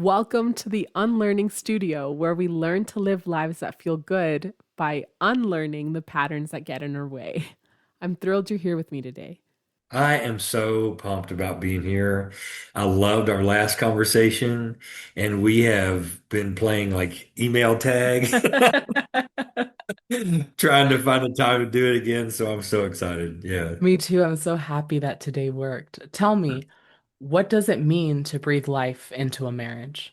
Welcome to the Unlearning Studio, where we learn to live lives that feel good by unlearning the patterns that get in our way. I'm thrilled you're here with me today. I am so pumped about being here. I loved our last conversation, and we have been playing like email tag, trying to find a time to do it again. So I'm so excited. Yeah. Me too. I'm so happy that today worked. Tell me, what does it mean to breathe life into a marriage?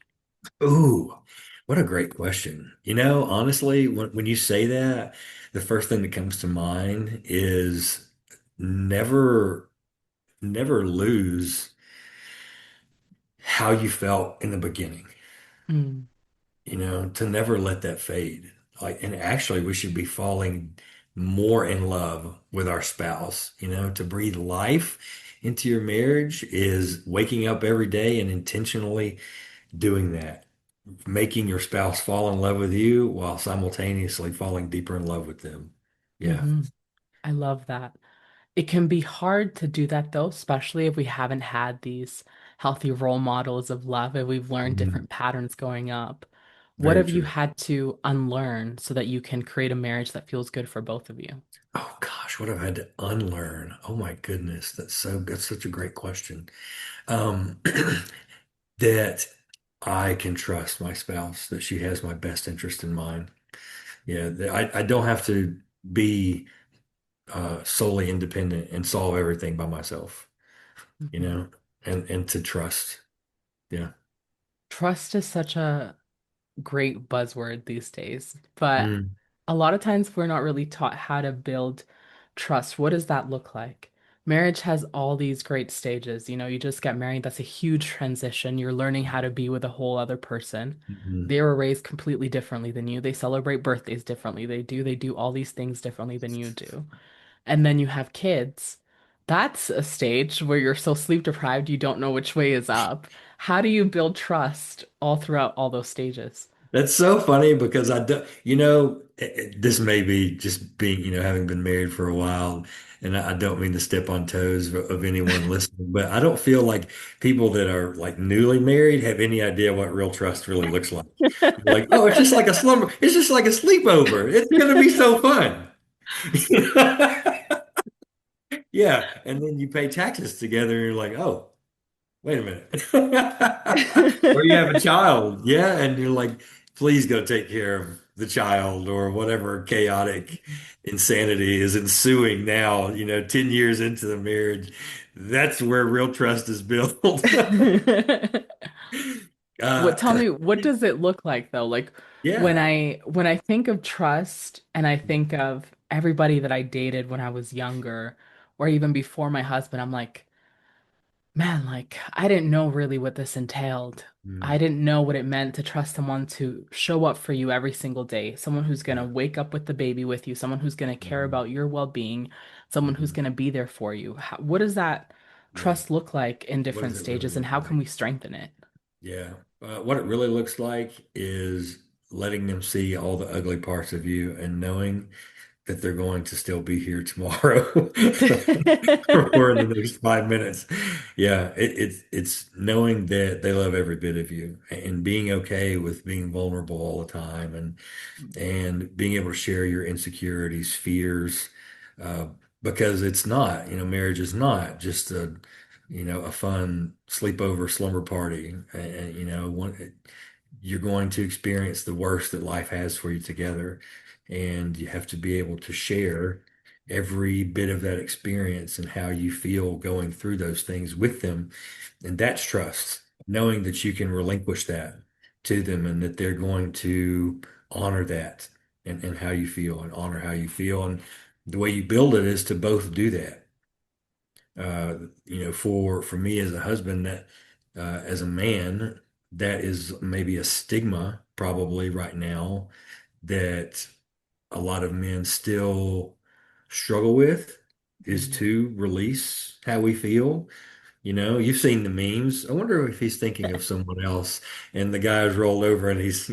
Ooh, what a great question. Honestly, when you say that, the first thing that comes to mind is never, never lose how you felt in the beginning. Mm, To never let that fade. And actually, we should be falling more in love with our spouse. To breathe life into your marriage is waking up every day and intentionally doing that, making your spouse fall in love with you while simultaneously falling deeper in love with them. Yeah. hmm I love that. It can be hard to do that though, especially if we haven't had these healthy role models of love and we've learned Mhm. different patterns growing up. What Very have you true. had to unlearn so that you can create a marriage that feels good for both of you? Oh gosh, what have I had to unlearn? Oh my goodness, that's such a great question. Um, that I can trust my spouse, that she has my best interest in mind. Yeah, that I don't have to be solely independent and solve everything by myself, you Mhm. know, and to trust. Yeah. Trust is such a great buzzword these days, but Mm, a lot of times we're not really taught how to build trust. What does that look like? Marriage has all these great stages. You just get married, that's a huge transition. You're learning how to be with a whole other person. mhm. They were raised completely differently than you. They celebrate birthdays differently. They do all these things differently than you do. And then you have kids. That's a stage where you're so sleep deprived you don't know which way is up. How do you build trust all throughout all those stages? That's so funny because I don't, this may be just being, having been married for a while, and I don't mean to step on toes of anyone listening, but I don't feel like people that are like newly married have any idea what real trust really looks like. They're like, oh, it's just like a slumber, it's just like a sleepover. It's gonna be so fun. Yeah, and then you pay taxes together, and you're like, oh. Wait a minute. Or you have a child, yeah, and you're like, please go take care of the child or whatever chaotic insanity is ensuing now, 10 years into the marriage. That's where real trust is built. What Uh, tell me, what does it look like though? Like when yeah. I think of trust and I think of everybody that I dated when I was younger or even before my husband, I'm like, man, like I didn't know really what this entailed. I Mm, didn't know what it meant to trust someone to show up for you every single day, someone who's gonna yeah. wake up with the baby with you, someone who's gonna care Mhm, about your well-being, someone who's mhm, gonna be there for you. What does that yeah. trust look like in What different does it really stages and look how can like? we strengthen it? Yeah. What it really looks like is letting them see all the ugly parts of you and knowing that they're going to still be here tomorrow or in the next 5 minutes. Yeah, it's knowing that they love every bit of you and being okay with being vulnerable all the time and being able to share your insecurities, fears, uh, because it's not, marriage is not just a fun sleepover slumber party. And, you're going to experience the worst that life has for you together. And you have to be able to share every bit of that experience and how you feel going through those things with them. And that's trust, knowing that you can relinquish that to them and that they're going to honor that and how you feel and honor how you feel. And the way you build it is to both do that. For me as a husband, that as a man, that is maybe a stigma probably right now that a lot of men still struggle with is Mhm. to release how we feel. You've seen the memes. I wonder if he's thinking of someone else and the guy's rolled over and he's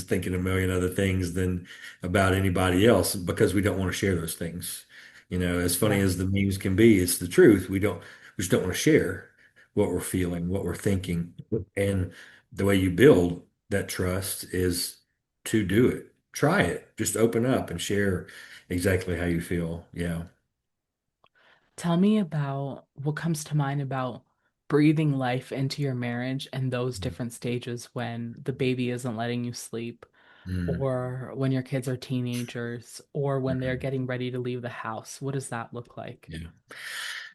thinking a million other things than about anybody else because we don't want to share those things. As funny Yeah. as the memes can be, it's the truth. We just don't want to share what we're feeling, what we're thinking. And the way you build that trust is to do it. Try it. Just open up and share exactly how you feel. Yeah. Tell me about what comes to mind about breathing life into your marriage and those different stages when the baby isn't letting you sleep, Mm, or when your kids are teenagers, or when they're mhm. getting ready to leave the house. What does that look like? Yeah.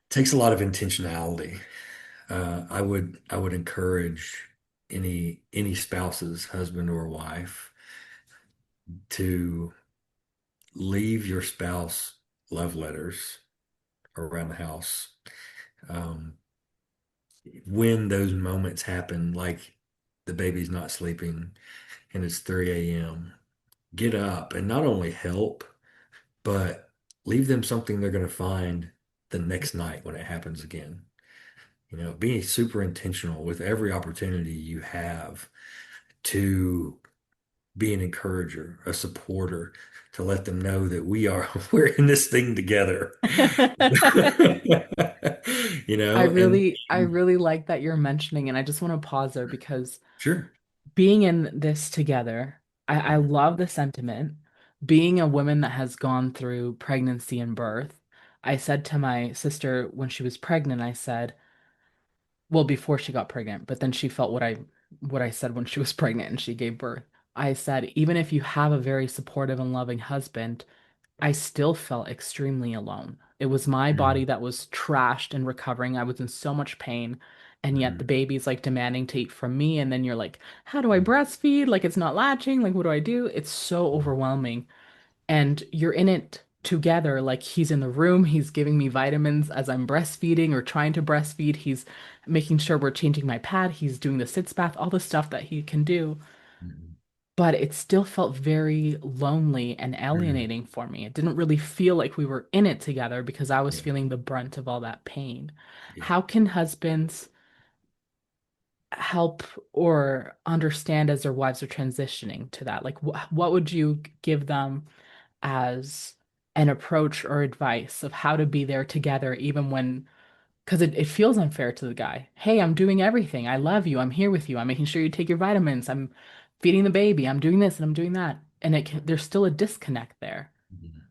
Takes a lot of intentionality. I would encourage any spouse's husband or wife to leave your spouse love letters around the house. Um, when those moments happen, like the baby's not sleeping and it's 3 a.m., get up and not only help, but leave them something they're going to find the next night when it happens again. Being super intentional with every opportunity you have to be an encourager, a supporter, to let them know that we're in this thing together. I really like that you're mentioning, and I just want to pause there because Sure. being in this together, I love the sentiment. Being a woman that has gone through pregnancy and birth, I said to my sister when she was pregnant, I said, well, before she got pregnant, but then she felt what I said when she was pregnant and she gave birth. I said, even if you have a very supportive and loving husband, I still felt extremely alone. It was my body Mhm. that was trashed and recovering. I was in so much pain. And yet the Mhm. baby's like demanding to eat from me. And then you're like, how do I breastfeed? Like it's not latching. Like, what do I do? It's so overwhelming. And you're in it together. Like he's in the room, he's giving me vitamins as I'm breastfeeding or trying to breastfeed. He's making sure we're changing my pad. He's doing the sitz bath, all the stuff that he can do, Mhm. but it still felt very lonely and Mhm. alienating for me. It didn't really feel like we were in it together because I was Yeah. feeling the brunt of all that pain. Yeah. How can husbands help or understand as their wives are transitioning to that? Like, what would you give them as an approach or advice of how to be there together, even when, because it feels unfair to the guy. Hey, I'm doing everything. I love you. I'm here with you. I'm making sure you take your vitamins. I'm feeding the baby. I'm doing this and I'm doing that. And there's still a disconnect there. Mhm.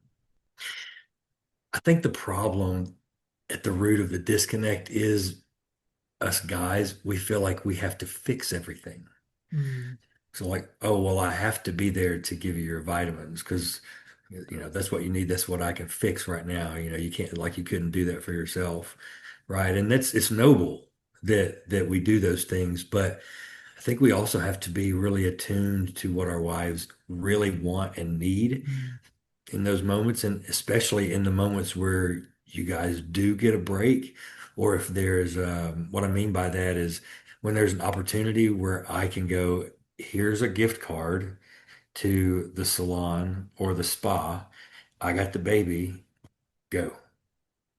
I think the problem at the root of the disconnect is us guys, we feel like we have to fix everything. Mm, So like, oh, well, I have to be there to give you your vitamins because, that's what you need. That's what I can fix right now. You can't, like, you couldn't do that for yourself. Right. And it's noble that we do those things. But I think we also have to be really attuned to what our wives really want and need mm, in those moments, and especially in the moments where you guys do get a break, or if there's what I mean by that is when there's an opportunity where I can go, here's a gift card to the salon or the spa. I got the baby, go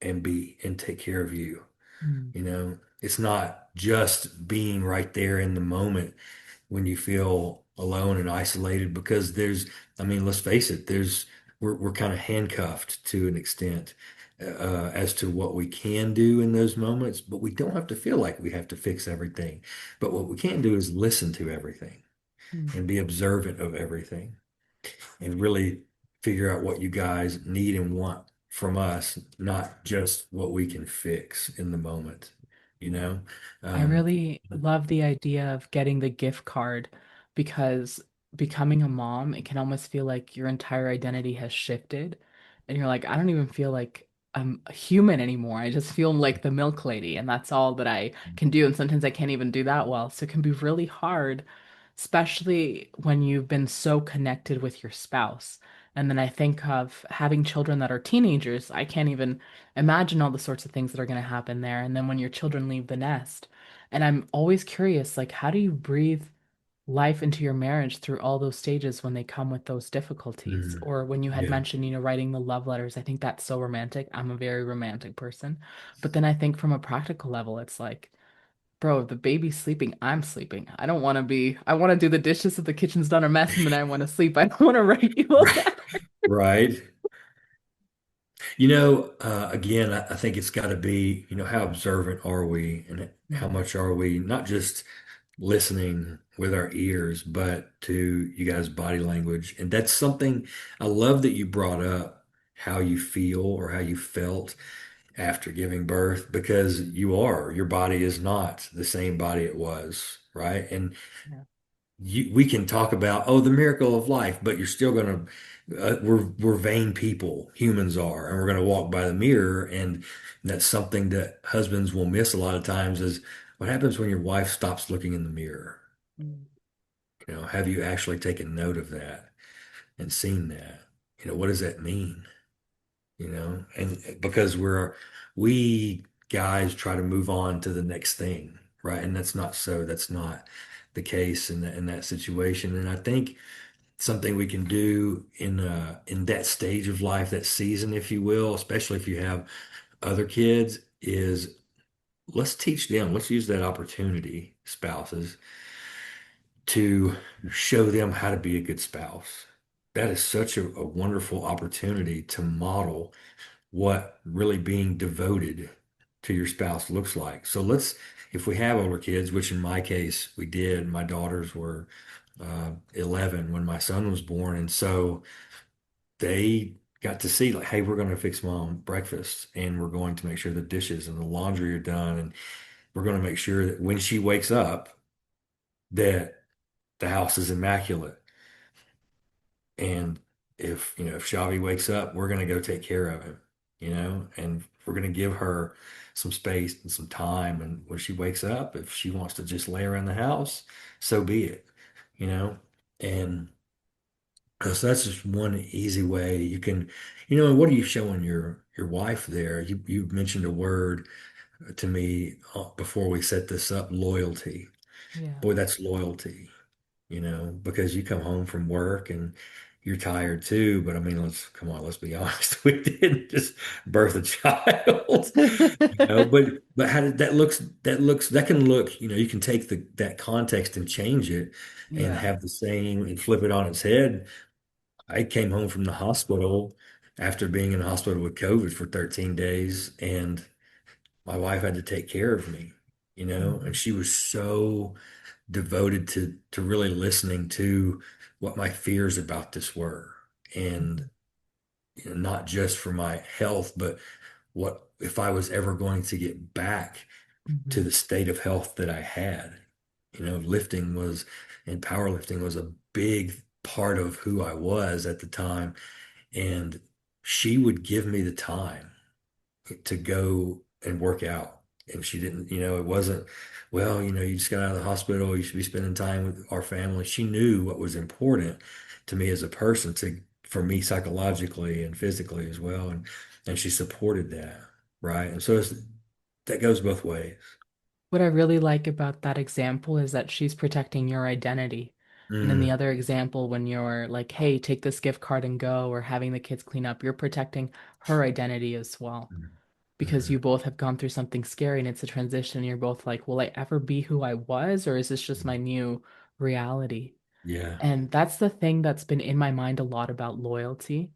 and be and take care of you. mm, It's not just being right there in the moment when you feel alone and isolated because I mean, let's face it, we're kind of handcuffed to an extent as to what we can do in those moments, but we don't have to feel like we have to fix everything. But what we can do is listen to everything mm. and be observant of everything and really figure out what you guys need and want from us, not just what we can fix in the moment, you know? I Um, really love the idea of getting the gift card because becoming a mom, it can almost feel like your entire identity has shifted. And you're like, I don't even feel like I'm a human anymore. I just feel like the milk lady, and that's all that I can do. And sometimes I can't even do that well. So it can be really hard, especially when you've been so connected with your spouse. And then I think of having children that are teenagers. I can't even imagine all the sorts of things that are going to happen there. And then when your children leave the nest, and I'm always curious, like, how do you breathe life into your marriage through all those stages when they come with those difficulties? mm, Or when you had yeah. mentioned, writing the love letters, I think that's so romantic. I'm a very romantic person. But then I think from a practical level, it's like, bro, if the baby's sleeping, I'm sleeping. I don't want to be, I want to do the dishes if the kitchen's done a mess and then I want to sleep. I don't want to write you a Right. letter. Right. Again, I think it's got to be, how observant are we and how Mm, much are we not just listening with our ears, but to you guys' body language. And that's something I love that you brought up how you feel or how you felt after giving birth, because your body is not the same body it was, right? And Yeah. we can talk about, oh, the miracle of life, but you're still going to, we're vain people, humans are, and we're going to walk by the mirror. And that's something that husbands will miss a lot of times is what happens when your wife stops looking in the mirror? Mm. Have you actually taken note of that and seen that? What does that mean? And because we guys try to move on to the next thing, right? And that's not the case in that situation. And I think something we can do in that stage of life, that season, if you will, especially if you have other kids, is let's teach them, let's use that opportunity, spouses, to show them how to be a good spouse. That is such a wonderful opportunity to model what really being devoted to your spouse looks like. So if we have older kids, which in my case we did, my daughters were 11 when my son was born. And so they got to see, like, hey, we're going to fix mom breakfast and we're going to make sure the dishes and the laundry are done. And we're going to make sure that when she wakes up, that the house is immaculate. And if Shavi wakes up, we're going to go take care of him, and we're going to give her some space and some time. And when she wakes up, if she wants to just lay around the house, so be it, you know? And so that's just one easy way you can, and what are you showing your wife there? You mentioned a word to me before we set this up, loyalty. Yeah. Boy, that's loyalty, because you come home from work and you're tired too. But I mean, let's be honest. We didn't just birth a child, but how did that can look, you can take that context and change it and Yeah. have the same and flip it on its head. I came home from the hospital after being in the hospital with COVID for 13 days, and my wife had to take care of me, and Mhm. she was so devoted to really listening to what my fears about this were, and Mhm. not just for my health, but what if I was ever going to get back to Mhm. the state of health that I had. Lifting was and powerlifting was a big part of who I was at the time, and she would give me the time to go and work out. And she didn't, it wasn't, well, you just got out of the hospital, you should be spending time with our family. She knew what was important to me as a person, for me psychologically and physically as well. And she supported that, right? And so that goes both ways. What I really like about that example is that she's protecting your identity. And in the Mm, other example, when you're like, hey, take this gift card and go, or having the kids clean up, you're protecting her identity as well. Because mhm, you both have gone through something scary and it's a transition. You're both like, will I ever be who I was, or is this just my mhm. new reality? Yeah. And that's the thing that's been in my mind a lot about loyalty.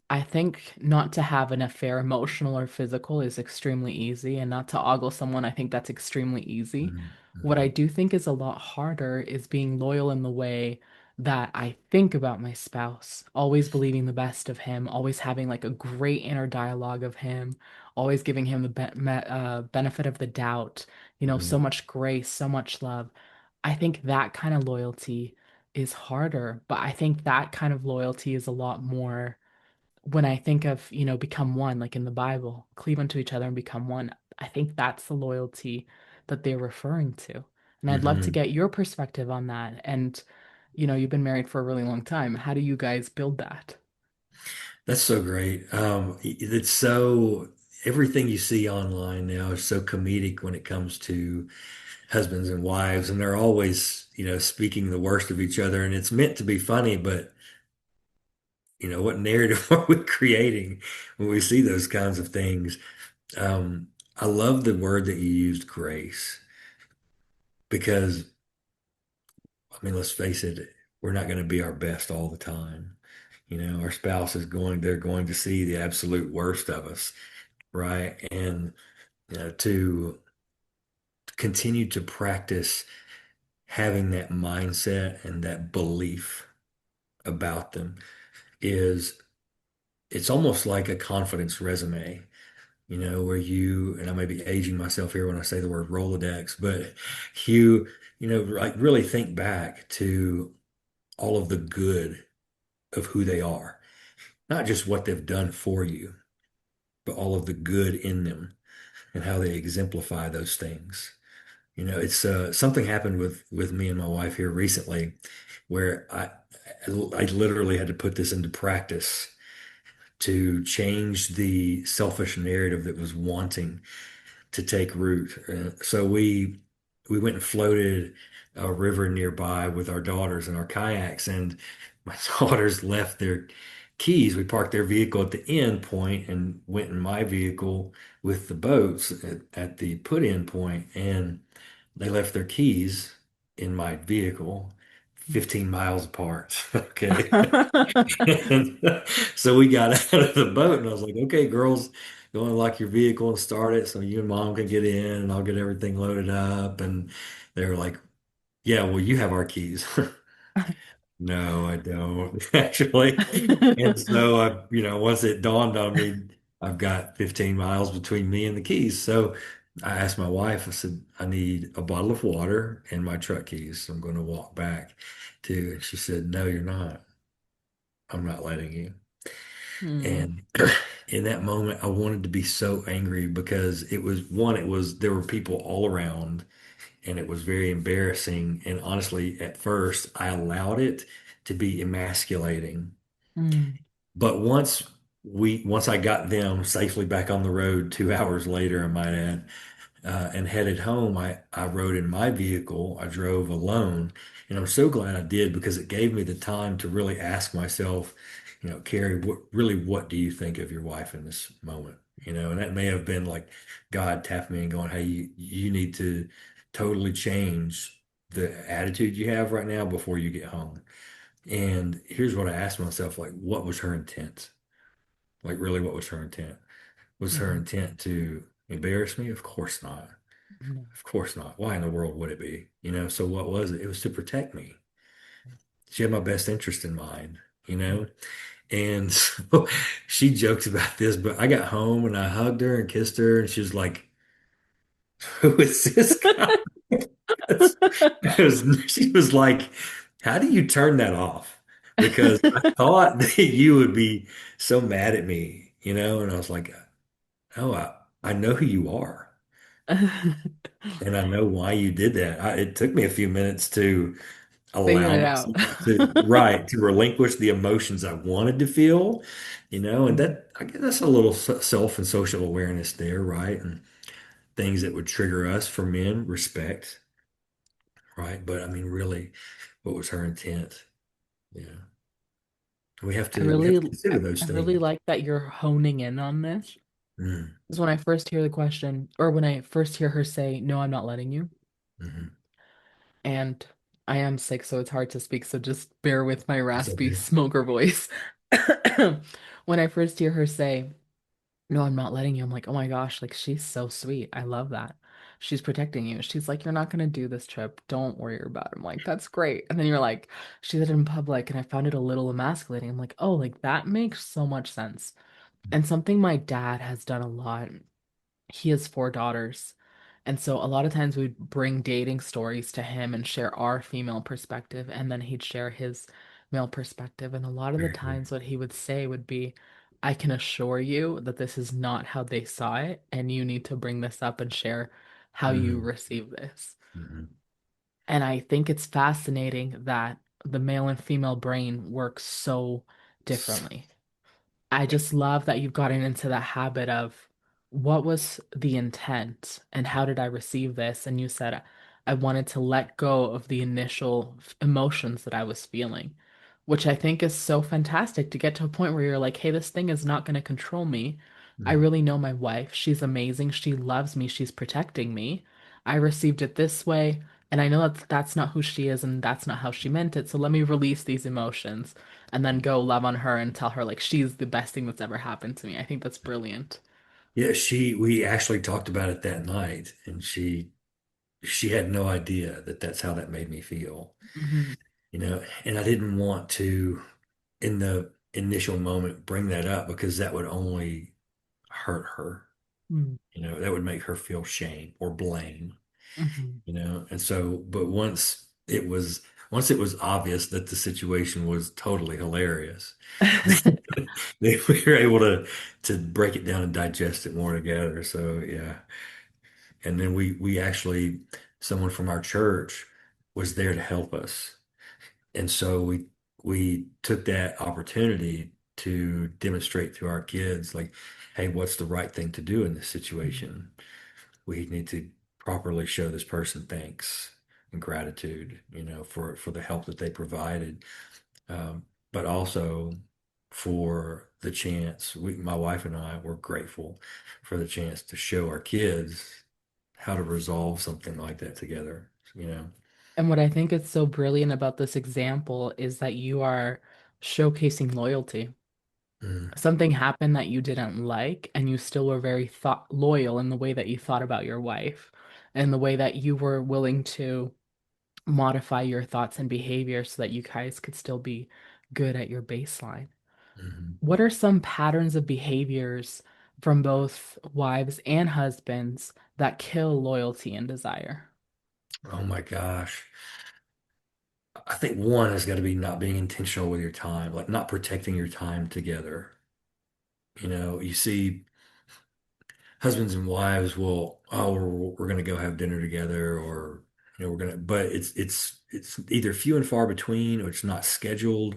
I think not to have an affair, emotional or physical, is extremely easy, and not to ogle someone, I think that's extremely easy. Mhm, What I mhm, do think is a lot harder is being loyal in the way that I think about my spouse, always believing the best of him, always having like a great inner dialogue of him, always giving him the benefit of the doubt, so mhm, much grace, so much love. I think that kind of loyalty is harder, but I think that kind of loyalty is a lot more when I think of, become one, like in the Bible, cleave unto each other and become one. I think that's the loyalty that they're referring to. And I'd love to mhm. get your perspective on that. And, you've been married for a really long time. How do you guys build that? That's so great. It's so everything you see online now is so comedic when it comes to husbands and wives, and they're always, speaking the worst of each other, and it's meant to be funny, but what narrative are we creating when we see those kinds of things? Um, I love the word that you used, grace, because I mean, let's face it, we're not going to be our best all the time. Our spouse they're going to see the absolute worst of us, right? And to continue to practice having that mindset and that belief about them is it's almost like a confidence resume, where and I may be aging myself here when I say the word Rolodex, but you, like really think back to all of the good of who they are, not just what they've done for you, but all of the good in them and how they exemplify those things. It's something happened with me and my wife here recently where I literally had to put this into practice to change the selfish narrative that was wanting to take root. So we went and floated a river nearby with our daughters in our kayaks, and my daughters left their keys. We parked their vehicle at the end point and went in my vehicle with the boats at the put-in point, and they left their keys in my vehicle 15 miles apart. Okay. And so we got out of the boat and I was like, okay, girls, go and lock your vehicle and start it so you and mom can get in and I'll get everything loaded up. And they were like, yeah, well, you have our keys. No, I don't actually. And so once it dawned on me, I've got 15 miles between me and the keys. So I asked my wife, I said, I need a bottle of water and my truck keys. So I'm going to walk back to, and she said, no, you're not. I'm not letting you. Hmm. And in that moment, I wanted to be so angry because there were people all around and it was very embarrassing. And honestly, at first, I allowed it to be emasculating. Hmm. But once I got them safely back on the road 2 hours later, I might add, and headed home, I rode in my vehicle. I drove alone. And I'm so glad I did because it gave me the time to really ask myself, Carrie, what do you think of your wife in this moment? And that may have been like God tapping me and going, hey, you need to totally change the attitude you have right now before you get home. And here's what I asked myself, like, what was her intent? Like, really, what was her intent? Was her Mhm. intent to embarrass me? Of course not. No. Of course not. Why in the world would it be? So what was it? It was to protect me. She had my best interest in mind. And so she jokes about this, but I got home and I hugged her and kissed her, and she was like, who is this guy? She was like, how do you turn that off? Because I thought that you would be so mad at me, and I was like, oh, I know who you are. And I know why you did that. It took me a few minutes to Figure allow it out. myself to relinquish the emotions I wanted to feel, and Mhm. that I guess that's a little self and social awareness there, right? And things that would trigger us for men, respect, right? But I mean, really, what was her intent? Yeah, we have I to we have really, to consider those I really things. like that you're honing in on this. Mm, Because when I first hear the question, or when I first hear her say, "No, I'm not letting you," mhm. and I am sick, so it's hard to speak, so just bear with my It's raspy okay. smoker voice. When I first hear her say, "No, I'm not letting you," I'm like, "Oh my gosh, like she's so sweet. I love that. She's protecting you." She's like, "You're not gonna do this trip. Don't worry about it." I'm like, "That's great." And then you're like, "She did it in public," and I found it a little emasculating. I'm like, "Oh, like that makes so much sense." And something my dad has done a lot. He has four daughters. And so a lot of times we'd bring dating stories to him and share our female perspective, and then he'd share his male perspective. And a lot of the Very cool. times what he would say would be, I can assure you that this is not how they saw it, and you need to bring this up and share how you Mm, receive this. mhm. And I think it's fascinating that the male and female brain works so differently. I just love that you've gotten into that habit of what was the intent and how did I receive this? And you said I wanted to let go of the initial emotions that I was feeling, which I think is so fantastic to get to a point where you're like, hey, this thing is not going to control me. I Mm. really know my wife. She's amazing. She loves me. She's protecting me. I received it this way. And I know that that's not who she is and that's not how she meant it. So let me release these emotions and then go love on her and tell her like she's the best thing that's ever happened to me. I think that's brilliant. Yeah, we actually talked about it that night, and she she had no idea that that's how that made me feel, Hmm. and I didn't want to, in the initial moment, bring that up because that would only hurt her. That would make her feel shame or blame, Hmm. and so, but once it was obvious that the situation was totally hilarious, we were able to break it down and digest it more together. So yeah. And then we actually, someone from our church was there to help us. And so we took that opportunity to demonstrate to our kids, like, hey, what's the right thing to do in this situation? We need to properly show this person thanks and gratitude, for the help that they provided, but also for the chance. My wife and I were grateful for the chance to show our kids how to resolve something like that together. And what I think is so brilliant about this example is that you are showcasing loyalty. Mm, Something happened that you didn't like, and you still were very thought loyal in the way that you thought about your wife and the way that you were willing to modify your thoughts and behavior so that you guys could still be good at your baseline. mhm. What are some patterns of behaviors from both wives and husbands that kill loyalty and desire? Oh my gosh. I think one has got to be not being intentional with your time, like not protecting your time together. You see husbands and wives will, oh, we're going to go have dinner together, or but it's either few and far between, or it's not scheduled.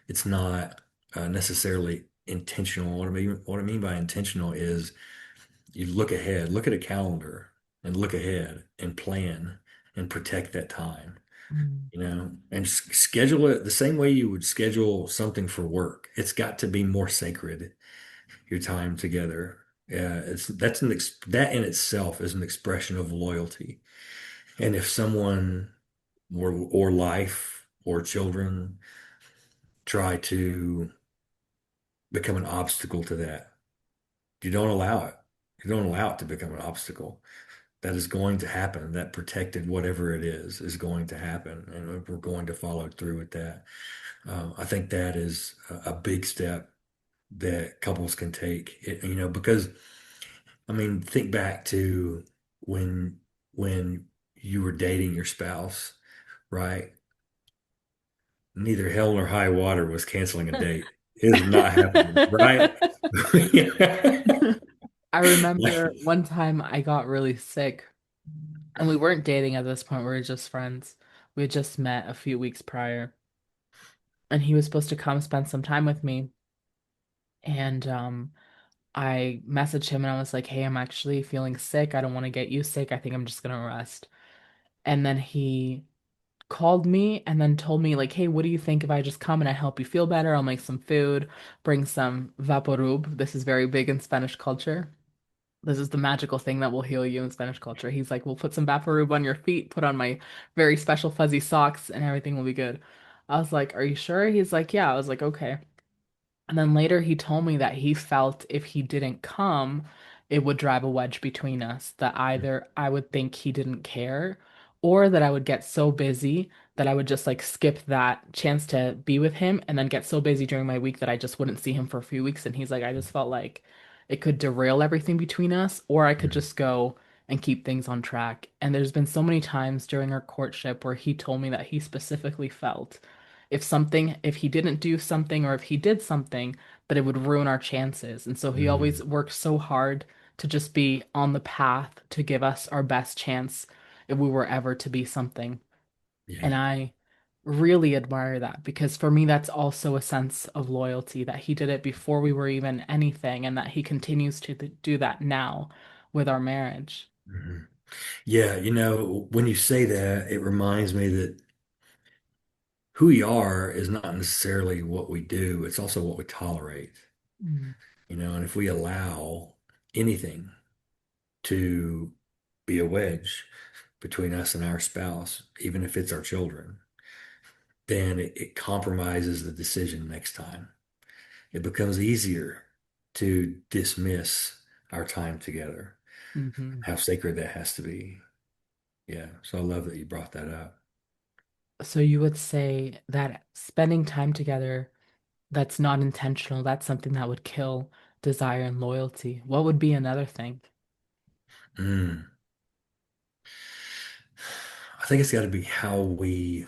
It's not necessarily intentional. What I mean by intentional is you look ahead, look at a calendar and look ahead and plan and protect that time, Mm. and schedule it the same way you would schedule something for work. It's got to be more sacred, your time together. Yeah, that in itself is an expression of loyalty. And if someone or life or children try to become an obstacle to that, you don't allow it. You don't allow it to become an obstacle. That is going to happen. That protected whatever it is going to happen, and we're going to follow through with that. I think that is a big step that couples can take, because I mean, think back to when when you were dating your spouse, right? Neither hell nor high water was canceling a date. It is not happening, right? I remember Like, one time I got really sick, and we weren't dating at this point, we were just friends. We had just met a few weeks prior, and he was supposed to come spend some time with me. And I messaged him and I was like, "Hey, I'm actually feeling sick. I don't want to get you sick. I think I'm just gonna rest." And then he called me and then told me like, "Hey, what do you think if I just come and I help you feel better? I'll make some food, bring some vaporub. This is very big in Spanish culture. This is the magical thing that will heal you in Spanish culture." He's like, "We'll put some vaporub on your feet, put on my very special fuzzy socks, and everything will be good." I was like, "Are you sure?" He's like, "Yeah." I was like, "Okay." And then later he told me that he felt if he didn't come, it would drive a wedge between us, that either I would think he didn't care or that I would get so busy that I would just like skip that chance to be with him and then get so busy during my week that I just wouldn't see him for a few weeks. And he's like, I just felt like it could derail everything between us, or I could just go and keep things on track. And there's been so many times during our courtship where he told me that he specifically felt if he didn't do something or if he did something, that it would ruin our chances. And so he always mm, worked so hard to just be on the path to give us our best chance if we were ever to be something. And yeah. I really admire that because for me, that's also a sense of loyalty that he did it before we were even anything and that he continues to do that now with our marriage. Mhm. Yeah, when you say that, it reminds me that who we are is not necessarily what we do, it's also what we tolerate. Mm. And if we allow anything to be a wedge between us and our spouse, even if it's our children, then it compromises the decision next time. It becomes easier to dismiss our time together, Hmm. how sacred that has to be. Yeah. So I love that you brought that up. So you would say that spending time together that's not intentional, that's something that would kill desire and loyalty. What would be another thing? Mm. I think it's got to be how we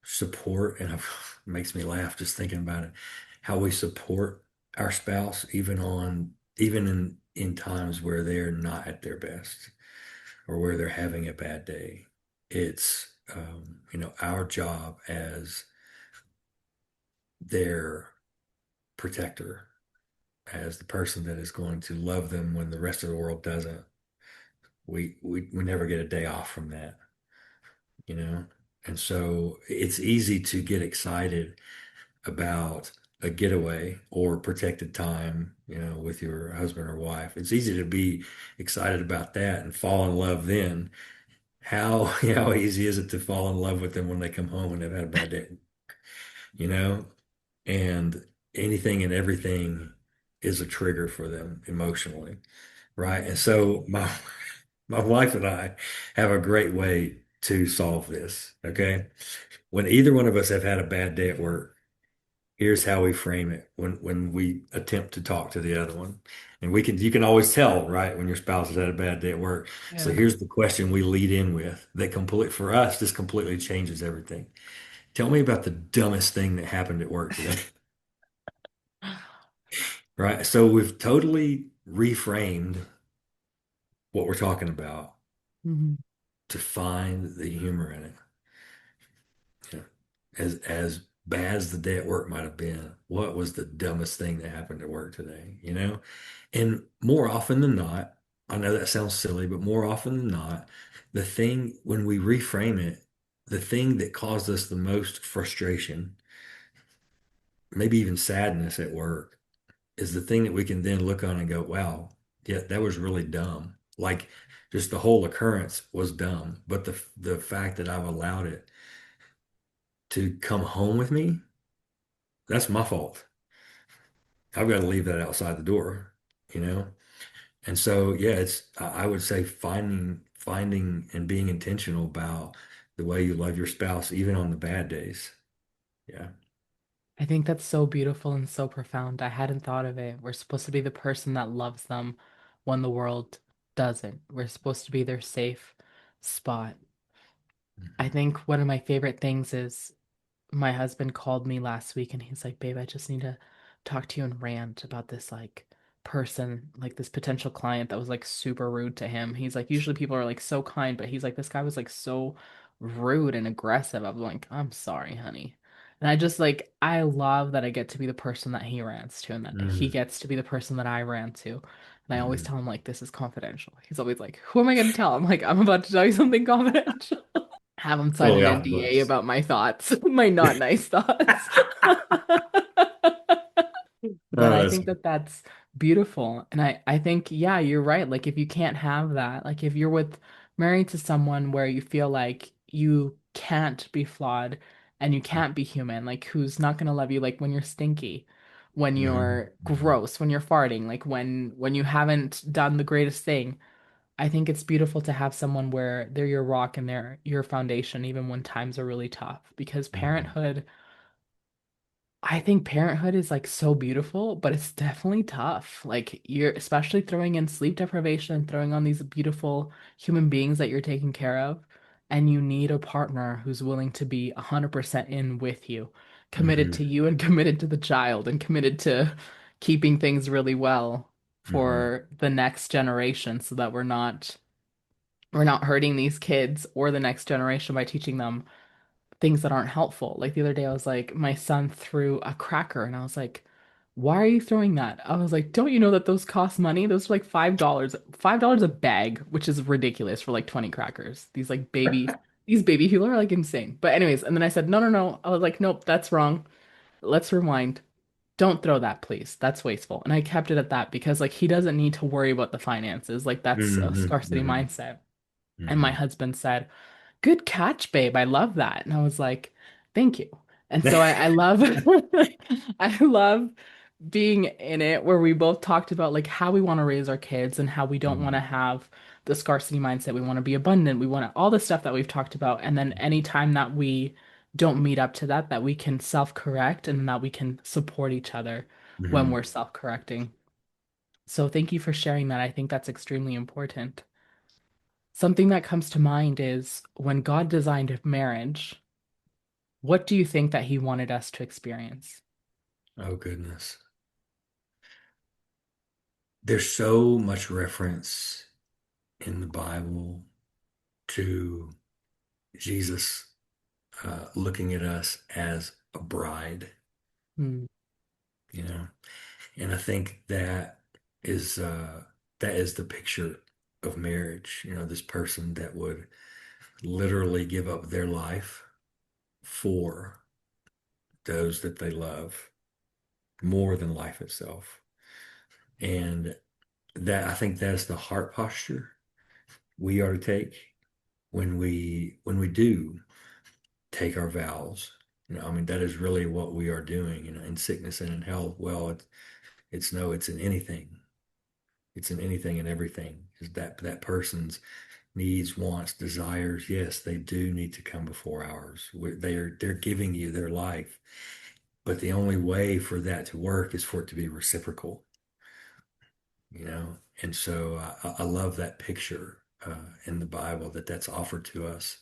support, and it makes me laugh just thinking about it, how we support our spouse, even in times where they're not at their best or where they're having a bad day. It's our job as their protector, as the person that is going to love them when the rest of the world doesn't. We never get a day off from that, you know? And so it's easy to get excited about a getaway or protected time, with your husband or wife. It's easy to be excited about that and fall in love then. How how easy is it to fall in love with them when they come home and they've had a bad day, you know? And anything and everything is a trigger for them emotionally, right? And so my wife and I have a great way to solve this, okay? When either one of us have had a bad day at work, here's how we frame it when we attempt to talk to the other one. And you can always tell, right, when your spouse has had a bad day at work. So Yeah. here's the question we lead in with that for us, this completely changes everything. Tell me about the dumbest thing that happened at work today. Right. So we've totally reframed what we're talking about Mhm. to find the humor in it. You know, as bad as the day at work might have been, what was the dumbest thing that happened at work today? And more often than not, I know that sounds silly, but more often than not, the thing when we reframe it, the thing that caused us the most frustration, maybe even sadness at work, is the thing that we can then look on and go, wow, yeah, that was really dumb. Like just the whole occurrence was dumb, but the fact that I've allowed it to come home with me, that's my fault. I've got to leave that outside the door, you know? And so, yeah, I would say finding and being intentional about the way you love your spouse, even on the bad days. Yeah. I think that's so beautiful and so profound. I hadn't thought of it. We're supposed to be the person that loves them when the world doesn't. We're supposed to be their safe spot. I Mhm. think one of my favorite things is my husband called me last week and he's like, "Babe, I just need to talk to you and rant about this person, like this potential client that was like super rude to him." He's like, "Usually people are like so kind, but he's like, this guy was like so rude and aggressive." I'm like, "I'm sorry, honey." And I just like I love that I get to be the person that he rants to and that he Mhm. gets to be the person that I rant to. And I always Mhm. tell him like this is confidential. He's always like, "Who am I going to tell?" I'm like, "I'm about to tell you something confidential." Have him sign Fully an off the NDA books. about my thoughts, my not nice thoughts. But Oh, I that's think that that's beautiful. And I think, yeah, you're right. Like, if you can't have that, like, if you're married to someone where you feel like you can't be flawed and you can't be human, like, who's not going to love you, like, when you're stinky, when Mhm. you're Mhm. gross, when you're farting, like, when you haven't done the greatest thing. I think it's beautiful to have someone where they're your rock and they're your foundation, even when times are really tough. Because Mhm. I think parenthood is like so beautiful, but it's definitely tough. Like you're especially throwing in sleep deprivation and throwing on these beautiful human beings that you're taking care of. And you need a partner who's willing to be 100% in with you, committed to Mhm. you and committed to the child and committed to keeping things really well Mhm. for the next generation so that we're not hurting these kids or the next generation by teaching them things that aren't helpful. Like the other day, I was like, my son threw a cracker, and I was like, why are you throwing that? I was like, don't you know that those cost money? Those are like $5, $5 a bag, which is ridiculous for like 20 crackers. These baby people are like insane. But anyways, and then I said, no, no, no. I was like, nope, that's wrong. Let's rewind. Don't throw that, please. That's wasteful. And I kept it at that because like he doesn't need to worry about the finances. Like that's a Mhm. scarcity Mhm. mindset. And my Mhm. husband said, "Good catch, babe. I love that." And I was like, "Thank you." And so I love I love being in it where we both talked about like how we want to raise our kids and how we don't want to Mhm. have the scarcity mindset. We want to be abundant. We want all the stuff that we've talked about. And then anytime that we don't meet up to that, that we can self-correct and that we can support each other when Mhm. we're self-correcting. So thank you for sharing that. I think that's extremely important. Something that comes to mind is when God designed marriage, what do you think that he wanted us to experience? Oh, goodness. There's so much reference in the Bible to Jesus looking at us as a bride, Hmm. you know, and I think is that is the picture of marriage. You know, this person that would literally give up their life for those that they love more than life itself. And that I think that's the heart posture we are to take when we do take our vows. You know, I mean, that is really what we are doing, you know, in sickness and in health. Well, it's no, it's in anything. It's in anything and everything. Is that person's needs, wants, desires? Yes, they do need to come before ours. They're giving you their life, but the only way for that to work is for it to be reciprocal. You know, and so I love that picture in the Bible that's offered to us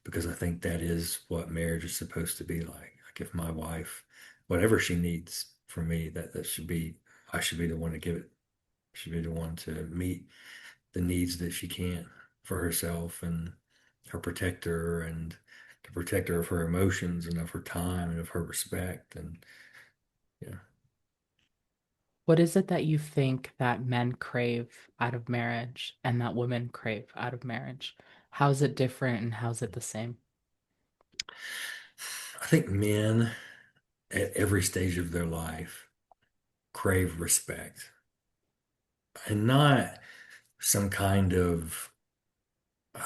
because I think that is what marriage is supposed to be like. Like if my wife, whatever she needs from me, that should be, I should be the one to give it. Should be the one to meet the needs that she can't for herself and her protector and the protector of her emotions and of her time and of her respect and yeah. What is it that you think that men crave out of marriage and that women crave out of marriage? How's it different and how's it the same? I think men at every stage of their life crave respect and not some kind of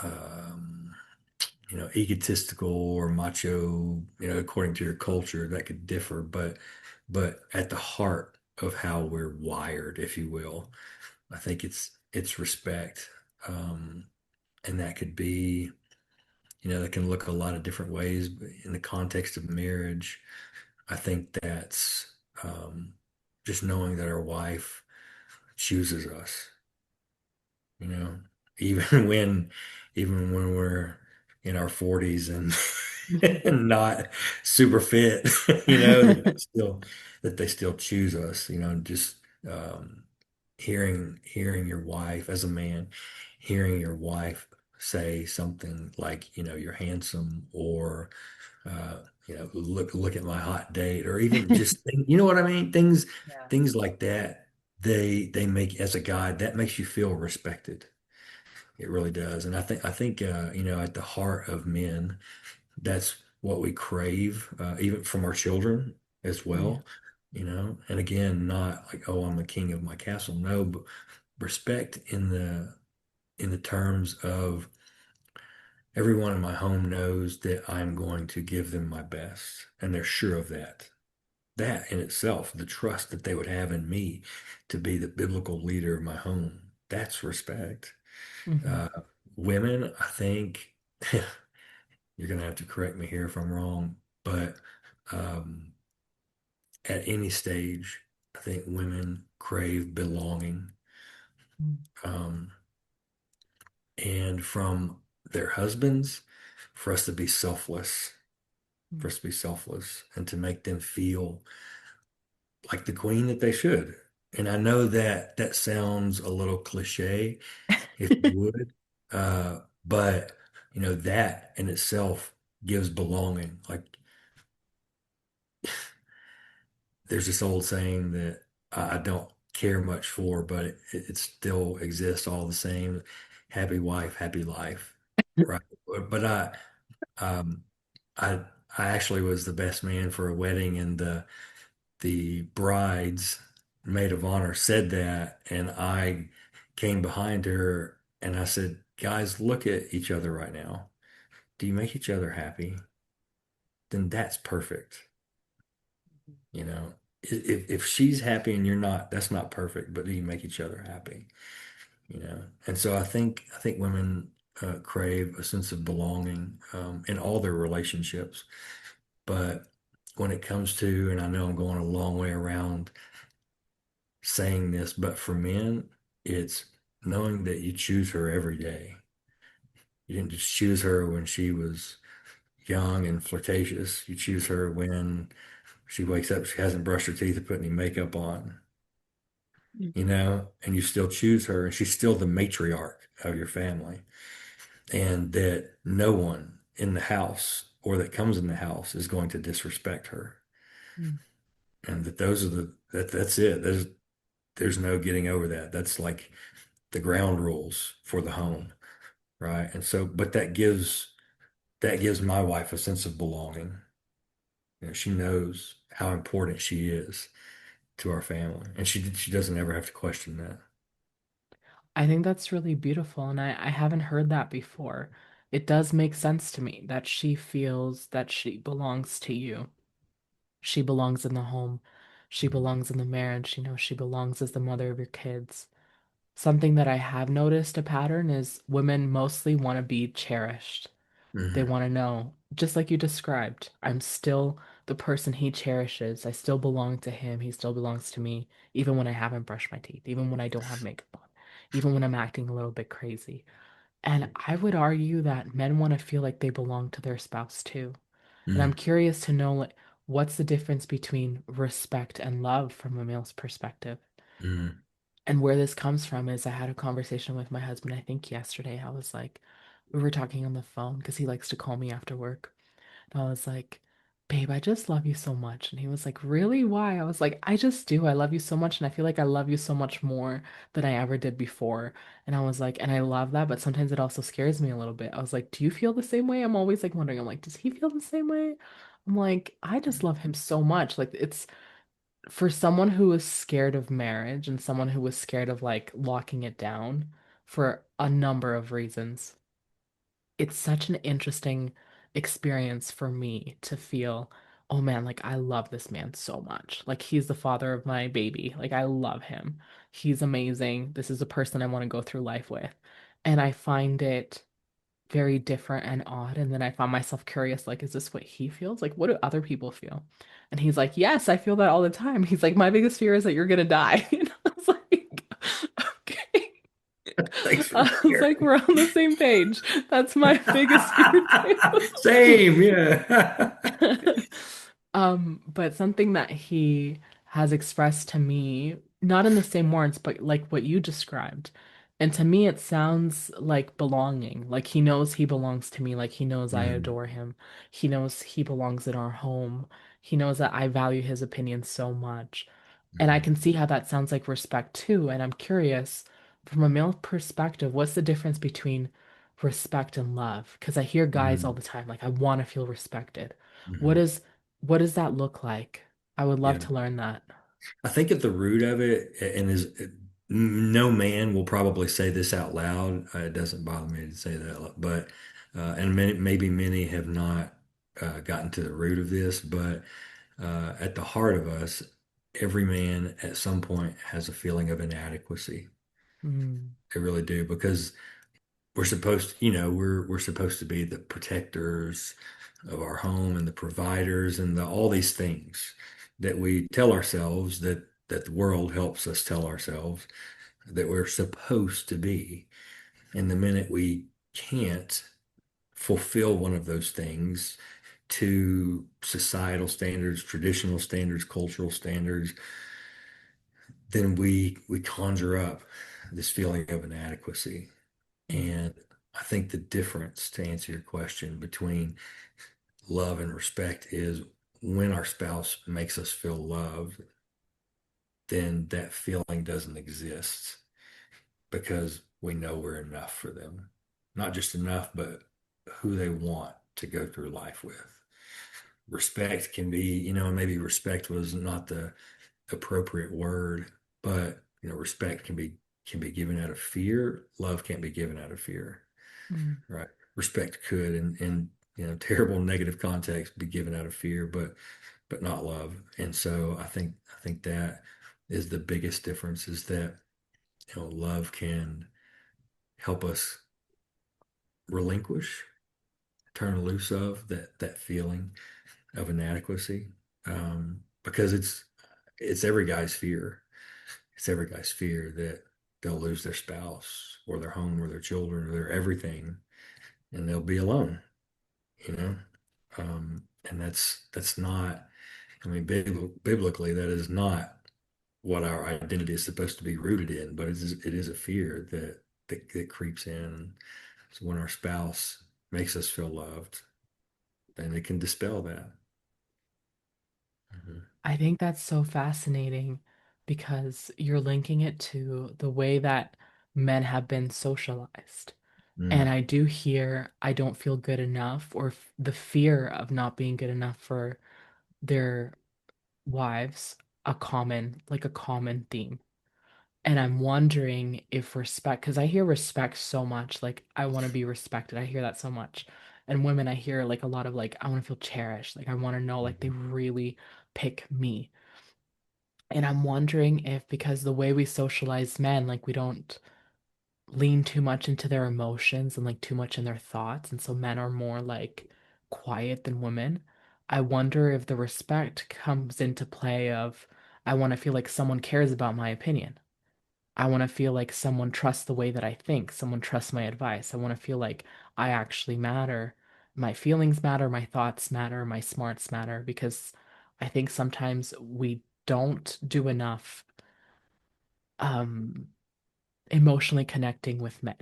um, egotistical or macho, according to your culture, that could differ, but at the heart of how we're wired, if you will, I think it's respect. Um, and that could be, that can look a lot of different ways, but in the context of marriage, I think that's just knowing that our wife chooses us, you know, even when even when we're in our 40s and and not super fit, that they still choose us, just um hearing your wife as a man, hearing your wife say something like, you're handsome or uh look at my hot date or even just you know what I mean? Yeah. Things like that, they make as a guy, that makes you feel respected. It really does. And I think at the heart of men, that's what we crave, even from our children as Yeah. well, and again, not like, oh, I'm the king of my castle. No, but respect in the terms of everyone in my home knows that I'm going to give them my best, and they're sure of that. That in itself, the trust that they would have in me to be the biblical leader of my home, that's respect. Hmm. Uh, Women, I think you're going to have to correct me here if I'm wrong, but um, at any stage, I think women crave belonging, um, and from their husbands, for us to be selfless, and to make them feel like the queen that they should. And I know that that sounds a little cliche, if you would, but that in itself gives belonging. Like there's this old saying that I don't care much for, but it still exists all the same. Happy wife, happy life, right? But um, I, I actually was the best man for a wedding, and the bride's maid of honor said that, and I came behind her and I said, "Guys, look at each other right now. Do you make each other happy? Then that's perfect." You know, if she's happy and you're not, that's not perfect, but do you make each other happy? you know. And so I think women crave a sense of belonging in all their relationships. But when it comes to, and I know I'm going a long way around saying this, but for men, it's knowing that you choose her every day. You didn't just choose her when she was young and flirtatious. You choose her when she wakes up, she hasn't brushed her teeth or put any makeup on, Mm. and you still choose her, and she's still the matriarch of your family. And that no one in the house or that comes in the house is going to disrespect her. Mm. And that those are that's it. There's no getting over that. That's like the ground rules for the home, right? And so, but that gives my wife a sense of belonging. She knows how important she is to our family, and she doesn't ever have to question that. I think that's really beautiful, and I haven't heard that before. It does make sense to me that she feels that she belongs to you. She belongs in the home. She belongs in the marriage. She belongs as the mother of your kids. Something that I have noticed a pattern is women mostly want to be cherished. They Hmm. want to know, just like you described, I'm still the person he cherishes. I still belong to him. He still belongs to me, even when I haven't brushed my teeth, even when I don't have makeup on, even when I'm acting a little bit crazy. And I would argue that men want to feel like they belong to their spouse too. And I'm Hmm. curious to know, like, what's the difference between respect and love from a male's perspective? Hmm. And where this comes from is I had a conversation with my husband, I think yesterday. I was like, we were talking on the phone because he likes to call me after work. And I was like, babe, I just love you so much. And he was like, really? Why? I was like, I just do. I love you so much. And I feel like I love you so much more than I ever did before. And I was like, and I love that, but sometimes it also scares me a little bit. I was like, do you feel the same way? I'm always like wondering, I'm like, does he feel the same way? I'm like, I just love him so much. Like, it's for someone who was scared of marriage and someone who was scared of like locking it down for a number of reasons. It's such an interesting experience for me to feel, oh man, like I love this man so much. Like he's the father of my baby. Like I love him. He's amazing. This is a person I want to go through life with. And I find it very different and odd. And then I found myself curious, like, is this what he feels? Like, what do other people feel? And he's like, yes, I feel that all the time. He's like, my biggest fear is that you're gonna die. And I was like, okay. Thanks for I was like, sharing. we're on the same page. That's my biggest fear too. Same, yeah. But something that he has expressed to me, not in the same words, but like what you described. And to me, it sounds like belonging. Like he knows he belongs to me. Like he knows I Mm, adore him. He knows he belongs in our home. He knows that I value his opinion so much. And I mhm, can see how that sounds like respect too. And I'm curious, from a male perspective, what's the difference between respect and love? Because I hear guys all mhm, the time, like, I want to feel respected. What mhm. is what does that look like? I would love Yeah. to learn that. I think at the root of it, and no man will probably say this out loud. It doesn't bother me to say that, but and maybe many have not gotten to the root of this, but at the heart of us, every man at some point has a feeling of inadequacy. Mm, They really do because we're supposed, we're supposed to be the protectors of our home and the providers and all these things that we tell ourselves that the world helps us tell ourselves that we're supposed to be. And the minute we can't fulfill one of those things to societal standards, traditional standards, cultural standards, then we conjure up this feeling of inadequacy. mm, And I think the difference, to answer your question, between love and respect is when our spouse makes us feel loved, then that feeling doesn't exist because we know we're enough for them. Not just enough, but who they want to go through life with. Respect can be, maybe respect was not the appropriate word, but respect can be given out of fear. Love can't be given out of fear. mm, Right. Respect could, in terrible negative context, be given out of fear, but not love. And so I think that is the biggest difference is that love can. help us relinquish, turn loose of that feeling of inadequacy, because it's every guy's fear. It's every guy's fear that they'll lose their spouse or their home or their children or their everything, and they'll be alone. You know, and that's not. I mean, biblically, that is not what our identity is supposed to be rooted in, but it is a fear that creeps in. So when our spouse makes us feel loved, then it can dispel that. Mhm. I think that's so fascinating because you're linking it to the way that men have been socialized. And Mm, I do hear I don't feel good enough, or the fear of not being good enough for their wives, a common theme. And I'm wondering if respect, because I hear respect so much, like I want to be respected. I hear that so much. And women, I hear like a lot of like, I want to feel cherished. Like I want to know like they mhm, really pick me. And I'm wondering if because the way we socialize men, like we don't lean too much into their emotions and like too much in their thoughts, and so men are more like quiet than women. I wonder if the respect comes into play of I want to feel like someone cares about my opinion. I want to feel like someone trusts the way that I think, someone trusts my advice. I want to feel like I actually matter. My feelings matter, my thoughts matter, my smarts matter, because I think sometimes we don't do enough um emotionally connecting with men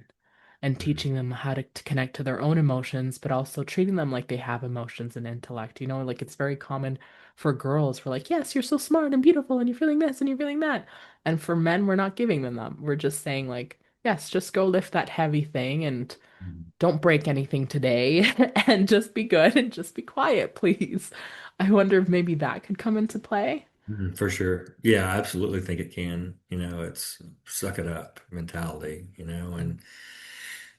and mhm, teaching them how to connect to their own emotions, but also treating them like they have emotions and intellect. You know, like it's very common for girls, we're like, yes, you're so smart and beautiful, and you're feeling this and you're feeling that. And for men, we're not giving them that. We're just saying, like, yes, just go lift that heavy thing and mhm, don't break anything today and just be good and just be quiet, please. I wonder if maybe that could come into play. For sure. Yeah, I absolutely think it can. It's suck it up mentality, and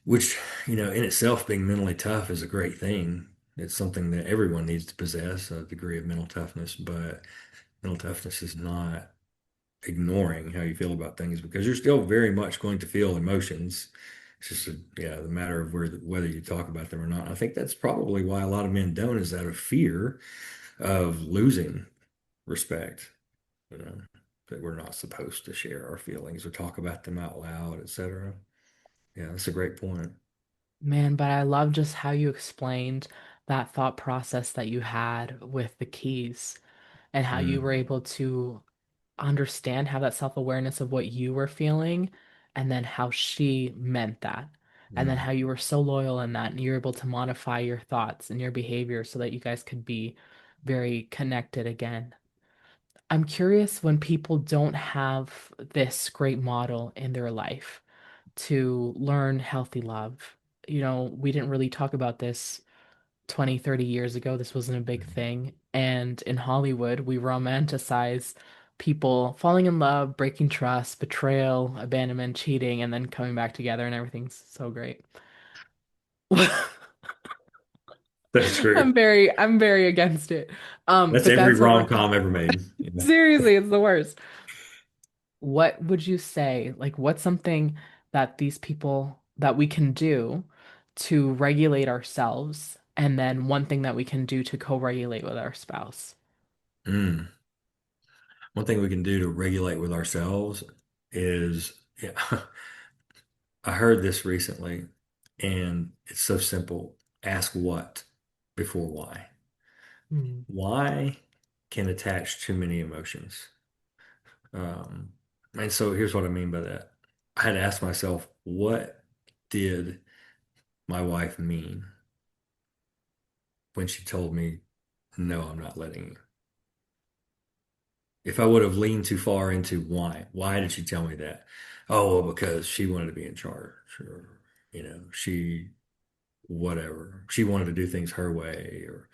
which, in itself, being mentally tough is a great thing. It's something that everyone needs to possess, a degree of mental toughness, but mental toughness is not ignoring how you feel about things because you're still very much going to feel emotions. It's just the matter of whether you talk about them or not. I think that's probably why a lot of men don't, is out of fear of losing respect, you know, that we're not supposed to share our feelings or talk about them out loud, etc. Yeah, that's a great point. Man, but I love just how you explained that thought process that you had with the keys and how you were Mm, able to understand, have that self-awareness of what you were feeling, and then how she meant that. And then mm, how you were so loyal in that, and you're able to modify your thoughts and your behavior so that you guys could be very connected again. I'm curious when people don't have this great model in their life to learn healthy love. You know, we didn't really talk about this 20, 30 years ago. This wasn't a big mm. thing. And in Hollywood, we romanticize people falling in love, breaking trust, betrayal, abandonment, cheating, and then coming back together, and everything's so great. That's true. I'm very against it. That's But every that's what we're rom-com ever made. seriously, it's the worst. What would you say? Like, what's something that these people that we can do to regulate ourselves, and then one thing that we can do to co-regulate with our spouse? Mm. One thing we can do to regulate with ourselves is, yeah, I heard this recently, and it's so simple. Ask what before why. Hmm. Why can attach too many emotions. Um, and so here's what I mean by that. I had to ask myself, what did my wife mean when she told me, no, I'm not letting you? If I would have leaned too far into why did she tell me that? Oh, well, because she wanted to be in charge, or, she, whatever. She wanted to do things her way, or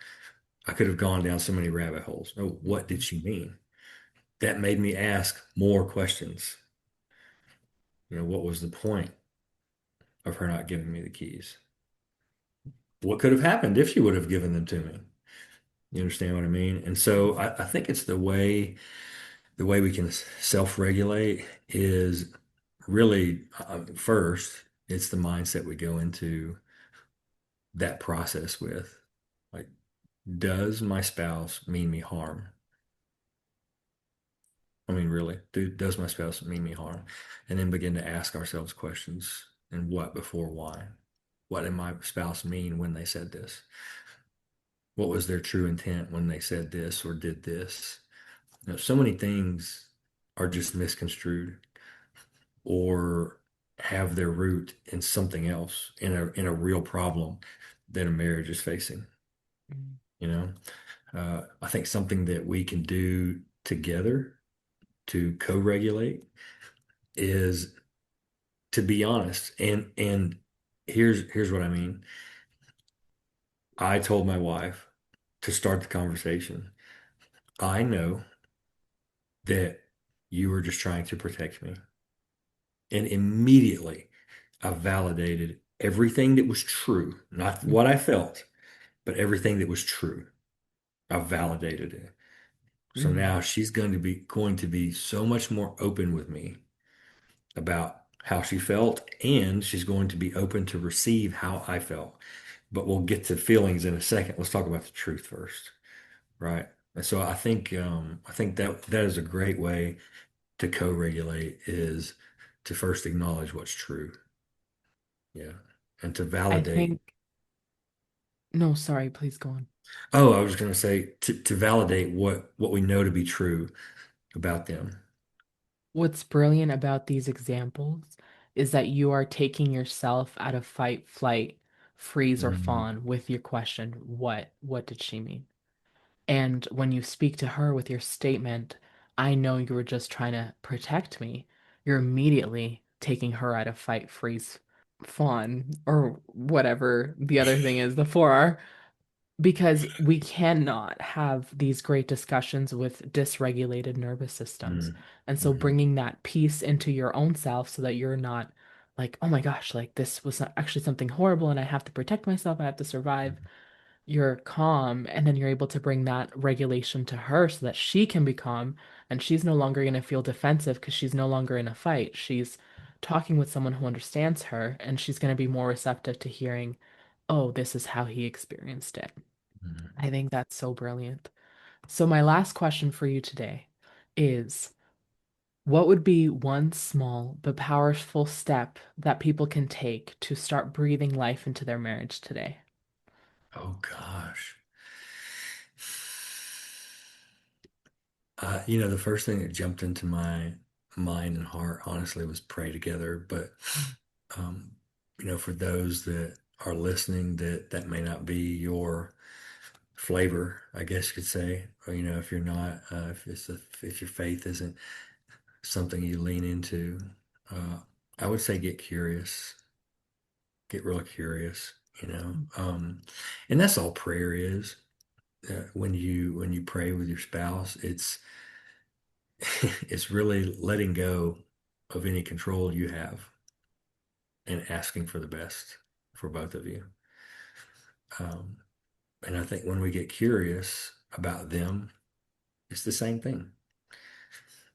I could have gone down so many rabbit holes. Oh, what did she mean? That made me ask more questions. What was the point of her not giving me the keys? What could have happened if she would have given them to me? You understand what I mean? And so I think it's the way we can self-regulate is really first. It's the mindset we go into that process with. Like, does my spouse mean me harm? I mean, really, does my spouse mean me harm? And then begin to ask ourselves questions and what before why. What did my spouse mean when they said this? What was their true intent when they said this or did this? So many things are just misconstrued or have their root in something else, in a real problem that a marriage is facing. Mm. You know, I think something that we can do together to co-regulate is to be honest. And here's what I mean. I told my wife to start the conversation. I know that you were just trying to protect me. And immediately I validated everything that was true, not Mm. what I felt, but everything that was true. I validated it. So Mm. now she's going to be so much more open with me about how she felt, and she's going to be open to receive how I felt. But we'll get to feelings in a second. Let's talk about the truth first, right? And so I think that that is a great way to co-regulate is to first acknowledge what's true, yeah, and to I validate. think, no, sorry, please go on. Oh, I was going to say to validate what we know to be true about them. What's brilliant about these examples is that you are taking yourself out of fight, flight, freeze, or Mhm. fawn with your question, what did she mean? And when you speak to her with your statement, I know you were just trying to protect me, you're immediately taking her out of fight, freeze, fawn, or whatever the other thing is, the 4R, because we cannot have these great discussions with dysregulated nervous systems. Mhm. And so Mhm. bringing that peace into your own self so that you're not like, oh my gosh, like this was actually something horrible and I have to protect myself, I have to survive. You're calm, and then you're able to bring that regulation to her so that she can be calm and she's no longer going to feel defensive because she's no longer in a fight. She's talking with someone who understands her, and she's going to be more receptive to hearing, oh, this is how he experienced it. Mhm. I think that's so brilliant. So, my last question for you today is what would be one small but powerful step that people can take to start breathing life into their marriage today? Oh gosh. The first thing that jumped into my mind and heart, honestly, was pray together. But Mm. um, for those that are listening, that may not be your flavor, I guess you could say. Or, if you're not, if your faith isn't something you lean into, uh, I would say get curious, get real curious. And that's all prayer is. When you pray with your spouse, it's really letting go of any control you have and asking for the best for both of you. Um, and I think when we get curious about them, it's the same thing.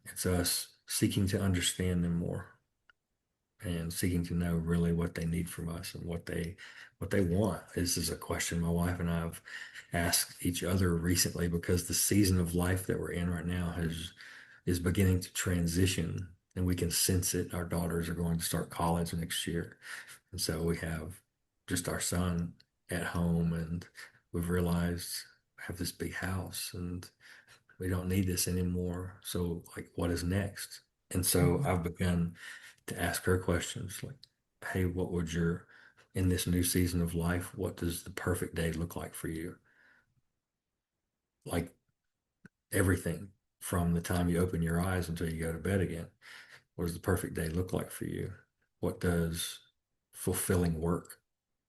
It's us seeking to understand them more and seeking to know really what they need from us and what they want. This is a question my wife and I have asked each other recently because the season of life that we're in right now is beginning to transition and we can sense it. Our daughters are going to start college next year. And so we have just our son at home and we've realized we have this big house and we don't need this anymore. So like what is next? And so Mhm. I've begun to ask her questions like, hey, in this new season of life, what does the perfect day look like for you? Like everything from the time you open your eyes until you go to bed again. What does the perfect day look like for you? What does fulfilling work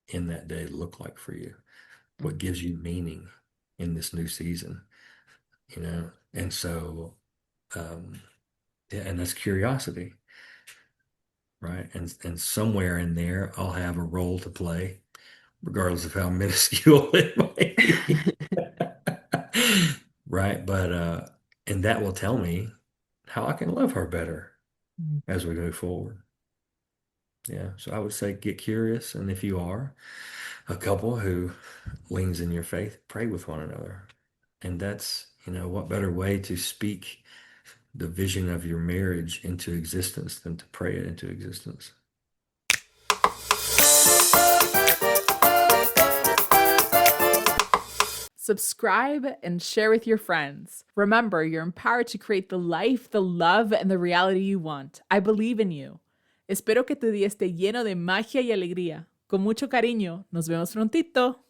in that day look like for you? What Mm. gives you meaning in this new season? And so, um, yeah, and that's curiosity, right? And somewhere in there, I'll have a role to play, regardless of how minuscule it might be. Right. And that will tell me how I can love her better Mm. as we move forward. Yeah. So I would say get curious. And if you are a couple who leans in your faith, pray with one another. And that's, what better way to speak the vision of your marriage into existence than to pray it into existence. Subscribe and share with your friends. Remember, you're empowered to create the life, the love, and the reality you want. I believe in you. Espero que tu día esté lleno de magia y alegría. Con mucho cariño. Nos vemos prontito.